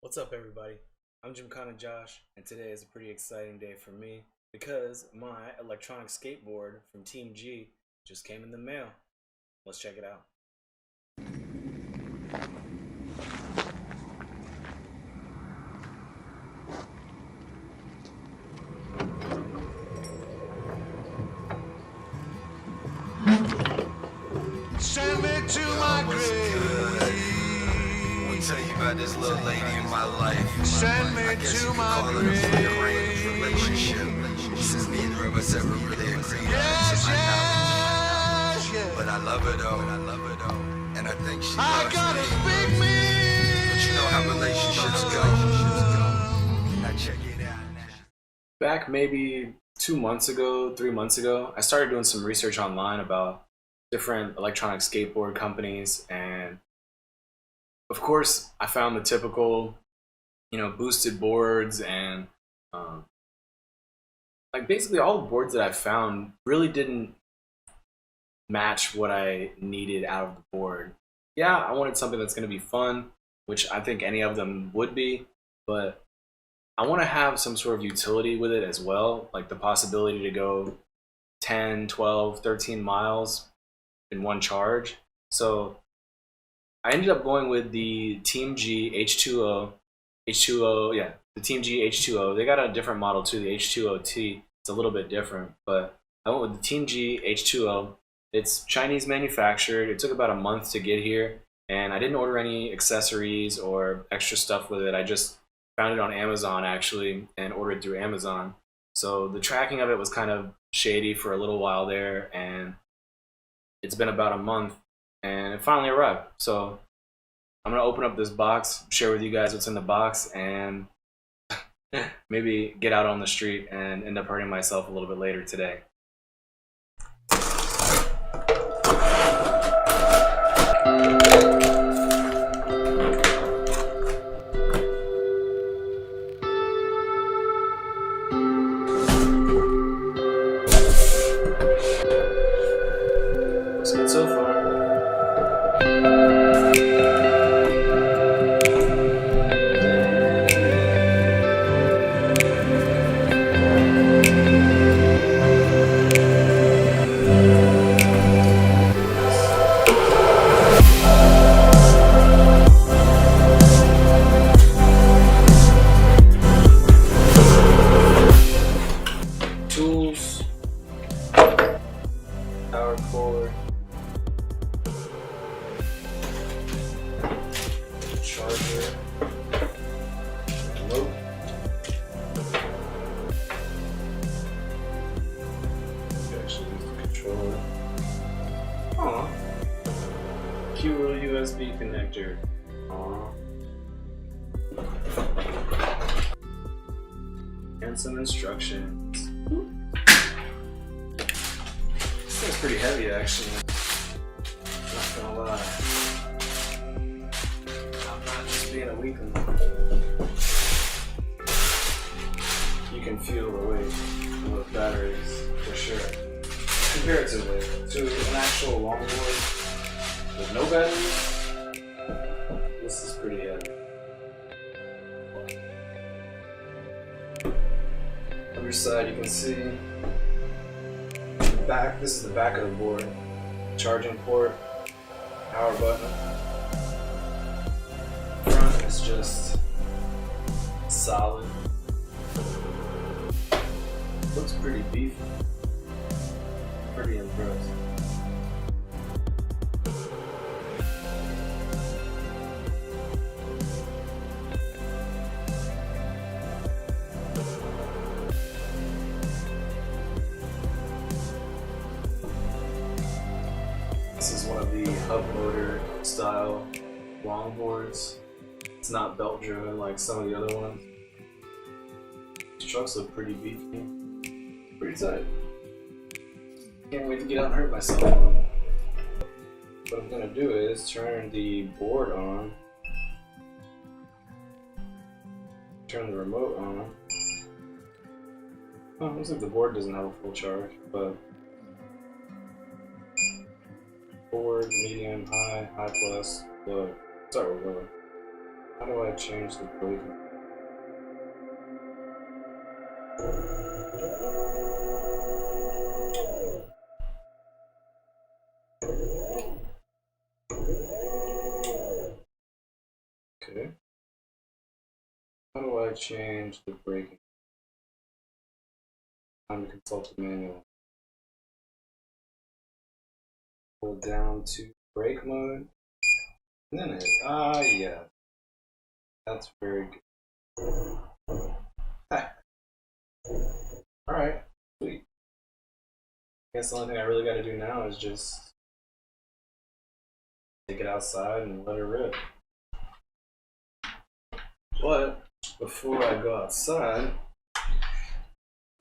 What's up, everybody? I'm Gymkhana Josh, and today is a pretty exciting day for me because my electronic skateboard from Teamgee just came in the mail. Let's check it out. Send me to my grave. Let me tell you about this little lady in my life. Send me to my grave. Relationship. Since neither of us ever really agreed on Yes, it, yes, yes. but I love her though. And I think she I loves gotta me. speak me. But you know how relationships go. Now check it out. Back maybe 2 months ago, 3 months ago, I started doing some research online about different electronic skateboard companies, and of course I found the typical, boosted boards, and like basically all the boards that I found really didn't match what I needed out of the board. Yeah, I wanted something that's going to be fun, which I think any of them would be, but I want to have some sort of utility with it as well, like the possibility to go 10, 12, 13 miles in one charge. So I ended up going with the Teamgee H20, yeah, the Teamgee H20. They got a different model too, the H20T. It's a little bit different, but I went with the Teamgee H20. It's Chinese manufactured. It took about a month to get here, and I didn't order any accessories or extra stuff with it. I just found it on Amazon actually and ordered through Amazon. So the tracking of it was kind of shady for a little while there, and it's been about a month and it finally arrived. So I'm gonna open up this box, share with you guys what's in the box, and maybe get out on the street and end up hurting myself a little bit later today. Looks good so far. Tools, power cord, charger, remote, actually use the controller. Aw, cute little USB connector. Aw. And some instructions. This thing's pretty heavy actually. Not gonna lie. I'm not just being a weakling. You can feel the weight of the batteries for sure. Comparatively to an actual longboard with no batteries, this is pretty heavy. Other side you can see back. This is the back of the board. Charging port, power button. Front is just solid. Looks pretty beefy. Pretty impressed. This is one of the hub motor style longboards. It's not belt driven like some of the other ones. These trucks look pretty beefy. Pretty tight. Can't wait to get out and hurt myself. What I'm gonna do is turn the board on. Turn the remote on. Oh, looks like the board doesn't have a full charge, but forward, medium, high, high plus, low. Start with low. How do I change the brake? Okay. How do I change the braking? Time to consult the manual. Hold down to brake mode. And then hit. Ah, yeah. That's very good. Alright, sweet. I guess the only thing I really got to do now is just take it outside and let it rip. But before I go outside,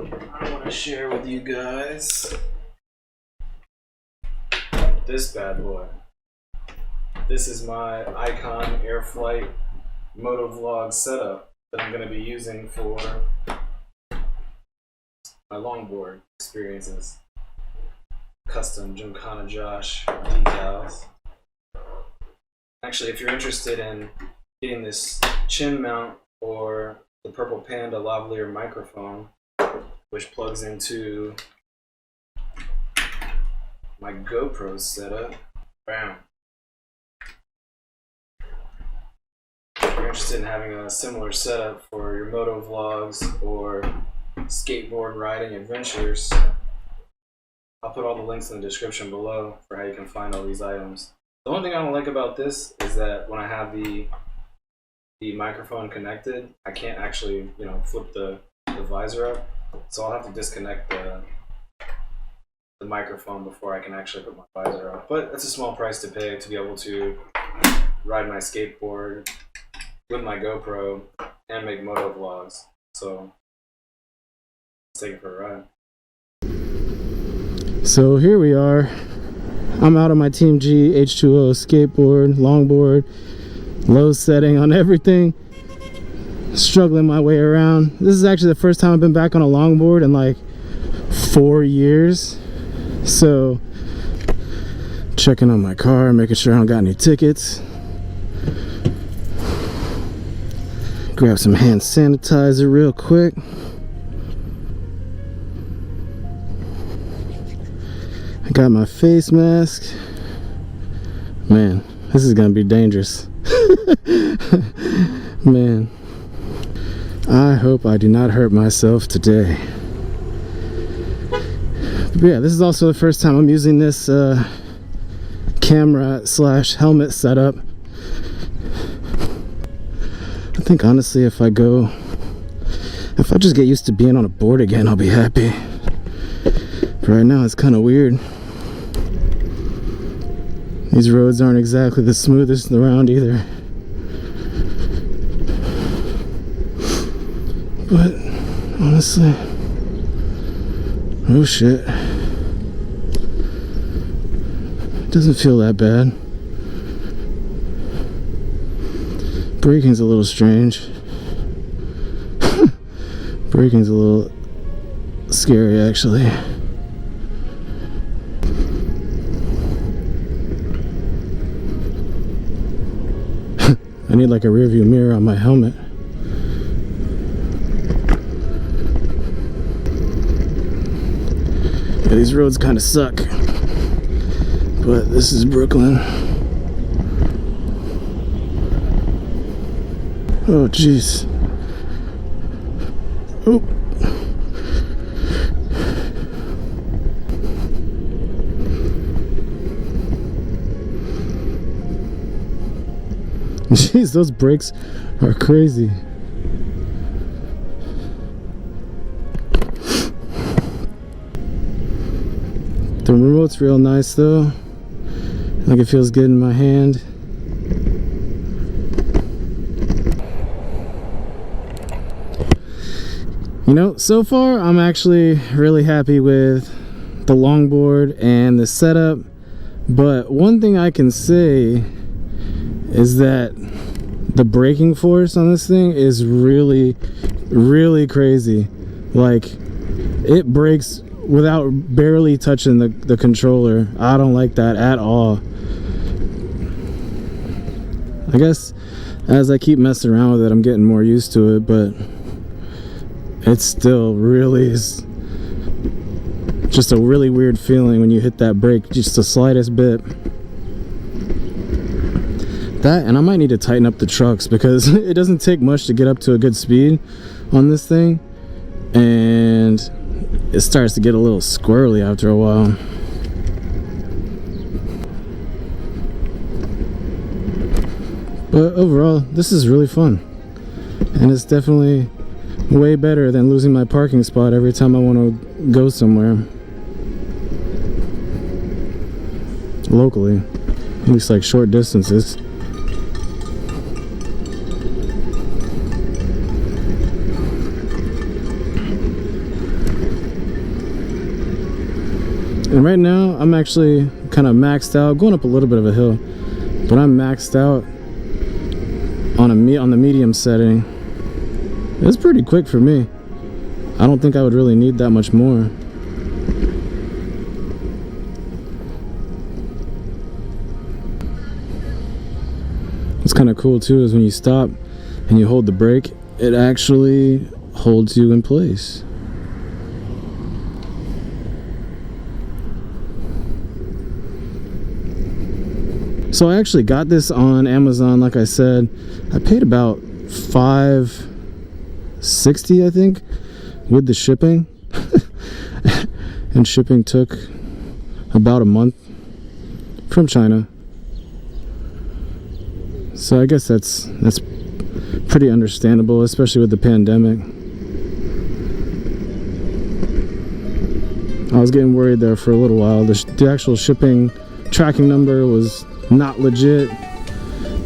I want to share with you guys this bad boy. This is my Icon Airflight motovlog setup that I'm going to be using for my longboard experiences. Custom Gymkhana Josh decals. Actually, if you're interested in getting this chin mount or the Purple Panda lavalier microphone, which plugs into my GoPro setup, bam. If you're interested in having a similar setup for your moto vlogs or skateboard riding adventures, I'll put all the links in the description below for how you can find all these items. The only thing I don't like about this is that when I have the microphone connected, I can't actually, flip the visor up. So I'll have to disconnect the microphone before I can actually put my visor up. But it's a small price to pay to be able to ride my skateboard with my GoPro and make moto vlogs. So let's take it for a ride. So here we are. I'm out on my Teamgee H20 skateboard, longboard, low setting on everything. Struggling my way around. This is actually the first time I've been back on a longboard in like 4 years. So checking on my car, making sure I don't got any tickets. Grab some hand sanitizer real quick. I got my face mask. Man, this is gonna be dangerous. Man, I hope I do not hurt myself today. But yeah, this is also the first time I'm using this camera / helmet setup. I think honestly if I just get used to being on a board again, I'll be happy. But right now it's kind of weird. These roads aren't exactly the smoothest around either. But honestly, oh shit, it doesn't feel that bad. Braking's a little strange. Braking's a little scary actually. I need like a rear view mirror on my helmet. Yeah, these roads kind of suck, but this is Brooklyn. Oh jeez. Oh. Jeez, those brakes are crazy. The remote's real nice though. Like it feels good in my hand. So far I'm actually really happy with the longboard and the setup. But one thing I can say is that the braking force on this thing is really, really crazy. Like, it brakes without barely touching the controller. I don't like that at all. I guess as I keep messing around with it, I'm getting more used to it, but it still really is just a really weird feeling when you hit that brake just the slightest bit. That, and I might need to tighten up the trucks because it doesn't take much to get up to a good speed on this thing, and it starts to get a little squirrely after a while. But overall, this is really fun, and it's definitely way better than losing my parking spot every time I want to go somewhere locally, at least like short distances. And right now I'm actually kind of maxed out, going up a little bit of a hill, but I'm maxed out on the medium setting. It's pretty quick for me. I don't think I would really need that much more. What's kind of cool too is when you stop and you hold the brake, it actually holds you in place. So I actually got this on Amazon, like I said. I paid about $5.60, I think, with the shipping. And shipping took about a month from China. So I guess that's pretty understandable, especially with the pandemic. I was getting worried there for a little while. The actual shipping tracking number was not legit.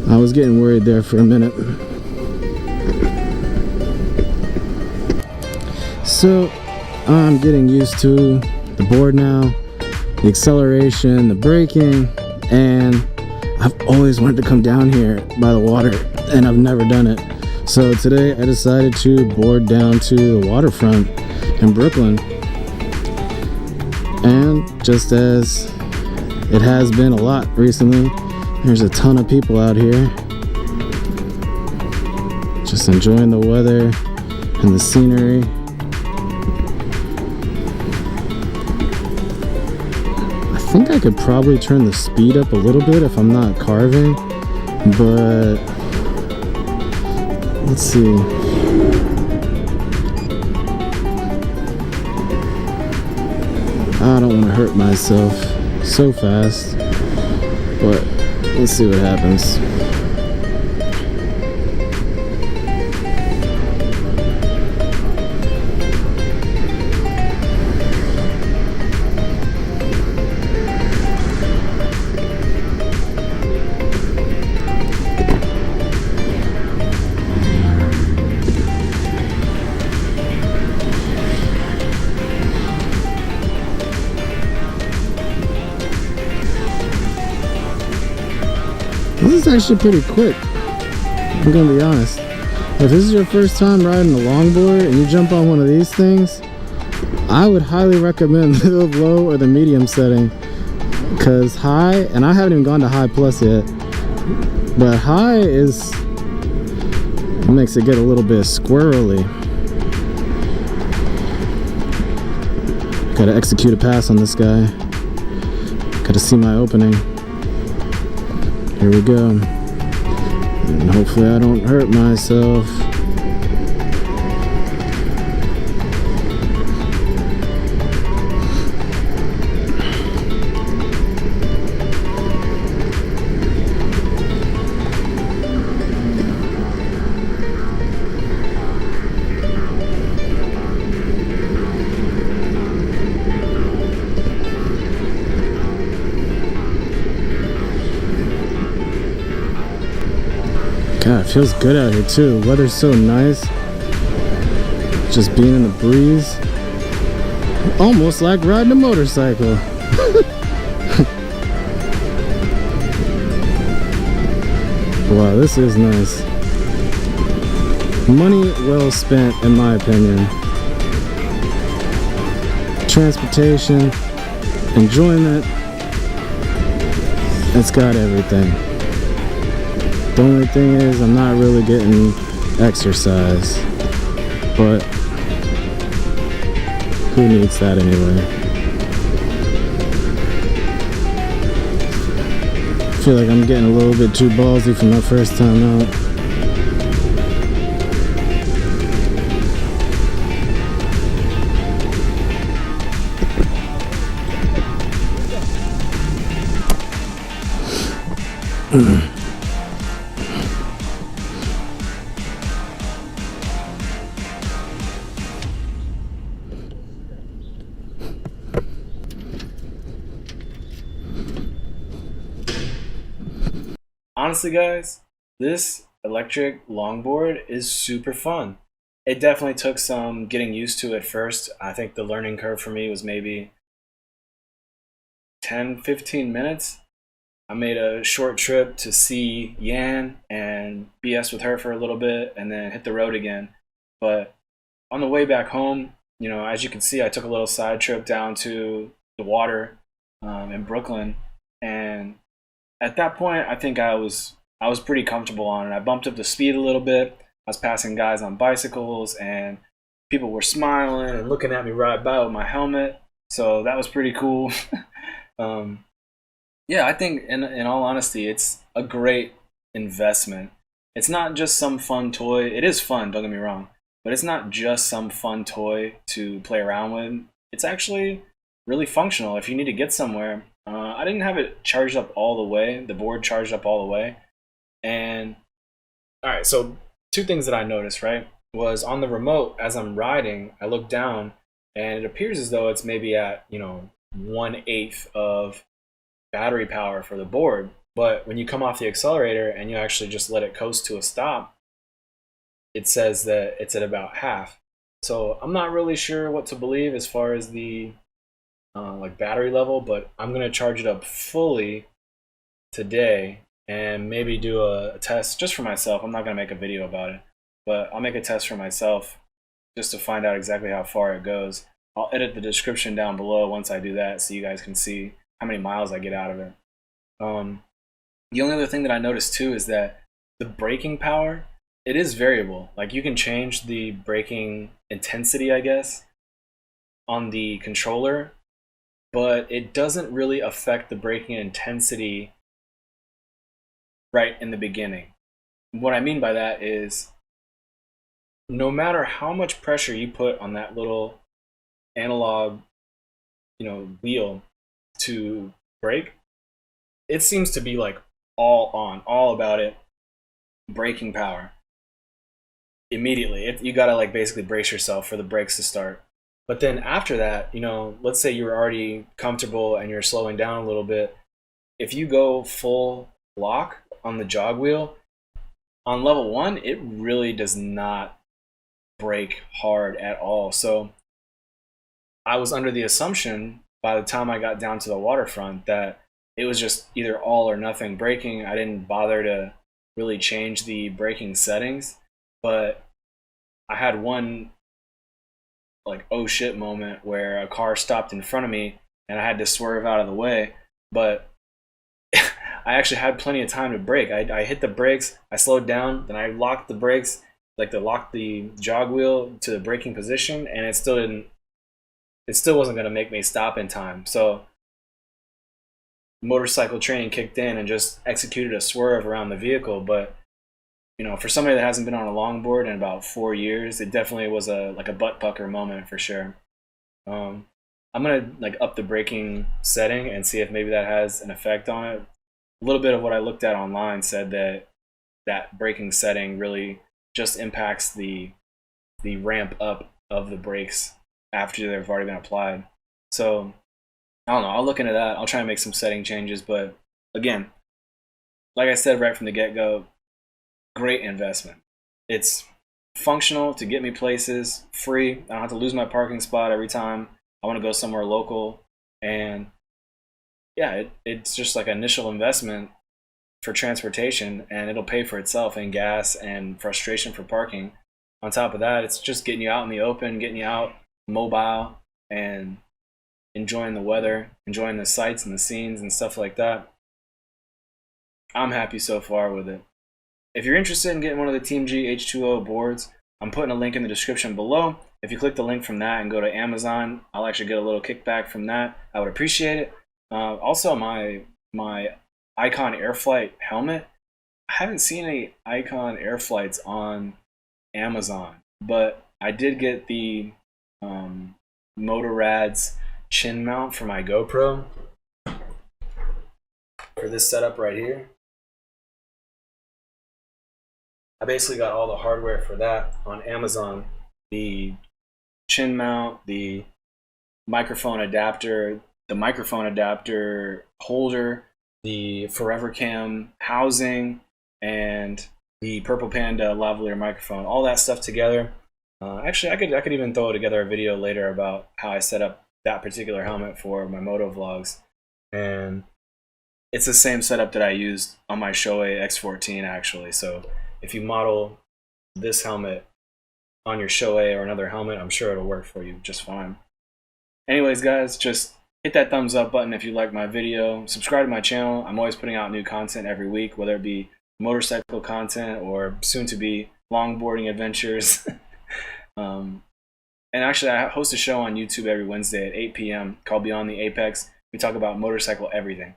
I was getting worried there for a minute. So I'm getting used to the board now, the acceleration, the braking, and I've always wanted to come down here by the water, and I've never done it. So today I decided to board down to the waterfront in Brooklyn. And just as it has been a lot recently, there's a ton of people out here just enjoying the weather and the scenery. I think I could probably turn the speed up a little bit if I'm not carving, but let's see. I don't want to hurt myself so fast, but let's see what happens. This is actually pretty quick, I'm gonna be honest. If this is your first time riding a longboard and you jump on one of these things, I would highly recommend the low or the medium setting, because high, and I haven't even gone to high plus yet, but high makes it get a little bit squirrely. Gotta execute a pass on this guy. Gotta see my opening. Here we go. And hopefully I don't hurt myself. God, it feels good out here too. The weather's so nice. Just being in the breeze. Almost like riding a motorcycle. Wow, this is nice. Money well spent, in my opinion. Transportation, enjoyment. It's got everything. The only thing is I'm not really getting exercise, but who needs that anyway? I feel like I'm getting a little bit too ballsy for my first time out. Honestly, guys, this electric longboard is super fun. It definitely took some getting used to at first. I think the learning curve for me was maybe 10-15 minutes. I made a short trip to see Yan and BS with her for a little bit and then hit the road again. But on the way back home, you know, as you can see, I took a little side trip down to the water in Brooklyn, and at that point, I think I was pretty comfortable on it. I bumped up the speed a little bit. I was passing guys on bicycles, and people were smiling and looking at me ride by with my helmet. So that was pretty cool. Yeah, I think in all honesty, it's a great investment. It's not just some fun toy. It is fun, don't get me wrong, but it's not just some fun toy to play around with. It's actually really functional if you need to get somewhere. I didn't have it charged up all the way, the board charged up all the way. And all right, so two things that I noticed, right, was on the remote as I'm riding, I look down and it appears as though it's maybe at, 1/8 of battery power for the board. But when you come off the accelerator and you actually just let it coast to a stop, it says that it's at about half. So I'm not really sure what to believe as far as the like battery level, but I'm gonna charge it up fully today and maybe do a test just for myself. I'm not gonna make a video about it, but I'll make a test for myself just to find out exactly how far it goes. I'll edit the description down below once I do that so you guys can see how many miles I get out of it. The only other thing that I noticed too is that the braking power, it is variable. Like you can change the braking intensity, I guess, on the controller, but it doesn't really affect the braking intensity right in the beginning. What I mean by that is no matter how much pressure you put on that little analog, wheel to brake, it seems to be like all on, all about it, braking power. Immediately, you gotta like basically brace yourself for the brakes to start. But then after that, let's say you're already comfortable and you're slowing down a little bit. If you go full lock on the jog wheel, on level 1, it really does not brake hard at all. So I was under the assumption by the time I got down to the waterfront that it was just either all or nothing braking. I didn't bother to really change the braking settings, but I had one like oh shit moment where a car stopped in front of me and I had to swerve out of the way, but I actually had plenty of time to brake. I hit the brakes, I slowed down, then I locked the brakes, locked the jog wheel to the braking position, and it still wasn't going to make me stop in time. So motorcycle training kicked in and just executed a swerve around the vehicle. But for somebody that hasn't been on a longboard in about 4 years, it definitely was a butt pucker moment for sure. I'm gonna up the braking setting and see if maybe that has an effect on it. A little bit of what I looked at online said that braking setting really just impacts the ramp up of the brakes after they've already been applied. So I don't know, I'll look into that. I'll try and make some setting changes, but again, like I said right from the get-go, great investment. It's functional to get me places, free. I don't have to lose my parking spot every time I want to go somewhere local. And yeah, it's just like an initial investment for transportation, and it'll pay for itself in gas and frustration for parking. On top of that, it's just getting you out in the open, getting you out mobile and enjoying the weather, enjoying the sights and the scenes and stuff like that. I'm happy so far with it. if you're interested in getting one of the Teamgee H20 boards, I'm putting a link in the description below. If you click the link from that and go to Amazon, I'll actually get a little kickback from that. I would appreciate it. Also, my Icon Airflight helmet. I haven't seen any Icon Airflights on Amazon, but I did get the Motorrad's chin mount for my GoPro for this setup right here. I basically got all the hardware for that on Amazon. The chin mount, the microphone adapter, the microphone adapter holder, the Forever Cam housing, and the Purple Panda lavalier microphone. All that stuff together. Actually, I could even throw together a video later about how I set up that particular helmet for my moto vlogs. And it's the same setup that I used on my Shoei X14 actually. So if you model this helmet on your Shoei or another helmet, I'm sure it'll work for you just fine. Anyways, guys, just hit that thumbs up button if you like my video. Subscribe to my channel. I'm always putting out new content every week, whether it be motorcycle content or soon to be longboarding adventures. And actually, I host a show on YouTube every Wednesday at 8 p.m. called Beyond the Apex. We talk about motorcycle everything,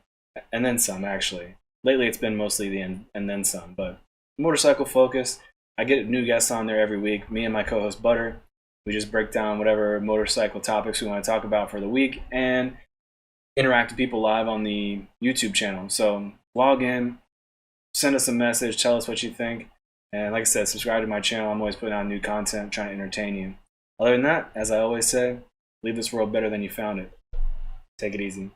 and then some, actually. Lately, it's been mostly the and then some, but motorcycle focused. I get new guests on there every week. Me and my co-host Butter. We just break down whatever motorcycle topics we want to talk about for the week and interact with people live on the YouTube channel. So log in, send us a message, tell us what you think. And like I said, subscribe to my channel. I'm always putting out new content, trying to entertain you. Other than that, as I always say, leave this world better than you found it. Take it easy.